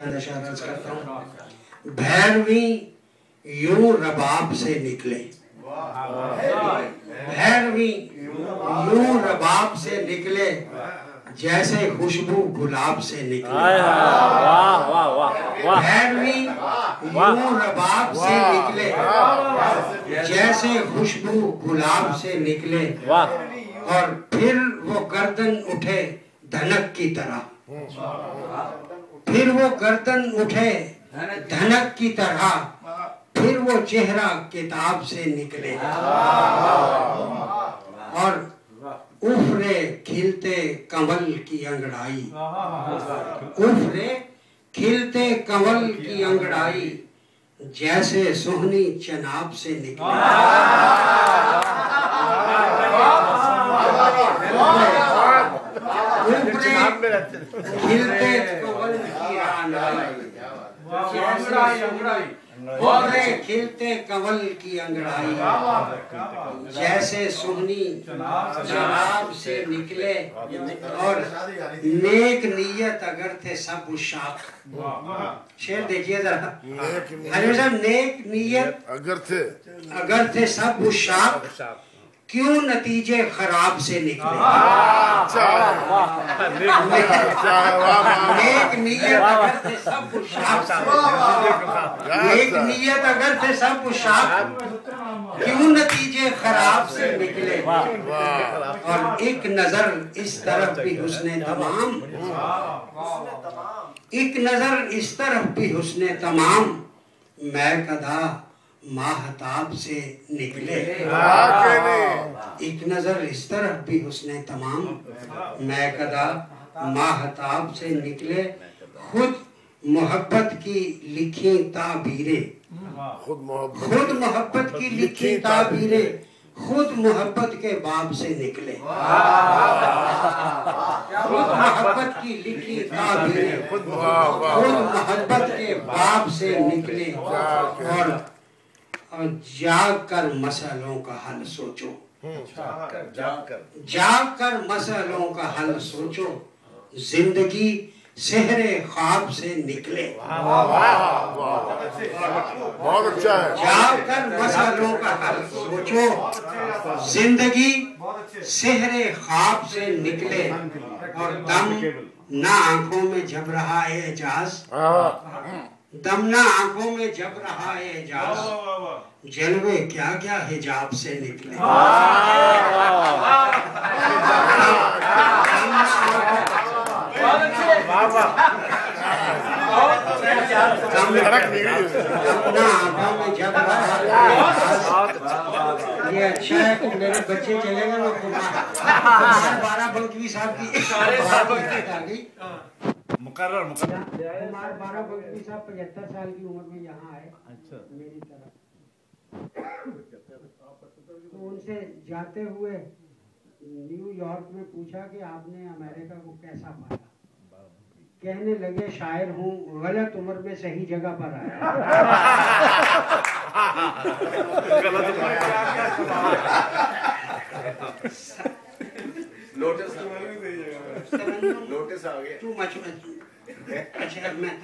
दशारज करता हूँ। भैरवी यूं रबाब से निकले, भैरवी यूं रबाब से निकले, जैसे खुशबू गुलाब से निकले। भैरवी यूं रबाब से निकले, जैसे खुशबू गुलाब से निकले, और फिर वो गर्दन उठे धनक की तरह, फिर वो गर्दन उठे धनक की तरह, फिर वो चेहरा किताब से निकले, और उफरे खिलते कंवल की अंगड़ाई, उफरे खिलते कंवल की अंगड़ाई, जैसे सोहनी चनाब से निकले। खिलते कंवल की अंगड़ाई, खिलते कंवल की अंगड़ाई, जैसे सुहनी जनाब से निकले, और नेक नियत अगर थे सब शाख। शेर देखिए जरा, हरे साहब, नेक नियत अगर थे सब शाख, क्यों नतीजे खराब से निकले। नेक नियत अगर थे सब शाख, नेक नियत अगर थे सब शाख, क्यों नतीजे खराब से निकले। और एक नजर इस तरफ भी हुस्ने तमाम, एक नजर इस तरफ भी हुस्ने तमाम, मैं कदा माहताब से निकले। एक नजर इस तरफ भी हुस्ने तमाम, मैं कदा माहताब से निकले। खुद मोहब्बत की लिखी ताबीरें, खुद मोहब्बत की लिखी ताबीरें, खुद मोहब्बत के बाब से निकले। खुद मोहब्बत की लिखी ताबीरें, खुद मोहब्बत के बाब से निकले, और जाग कर मसलों का हल सोचो, जाग कर मसलों का हल सोचो, जिंदगी सेहरे ख्वाब से निकले। बहुत अच्छा है। जाग कर मसलों का हल सोचो, जिंदगी सेहरे ख्वाब से निकले, और दम ना आंखों में जब रहा है एजाज, दम ना आंखों में जब रहा है एजाज, जलवे क्या क्या हिजाब से निकले। ये अच्छा है कि मेरे बच्चे चले गए, वो 12 बंकवी साहब की मुकर्रर कुमार 12 बंकवी साहब 75 साल की उम्र में यहाँ आए। अच्छा। मेरी तरफ तो उनसे जाते हुए न्यूयॉर्क में पूछा कि आपने अमेरिका को कैसा पाया। कहने लगे, शायर हूँ, गलत उम्र में सही जगह पर आया। लोटस आ गया। तू मच अच्छा मैं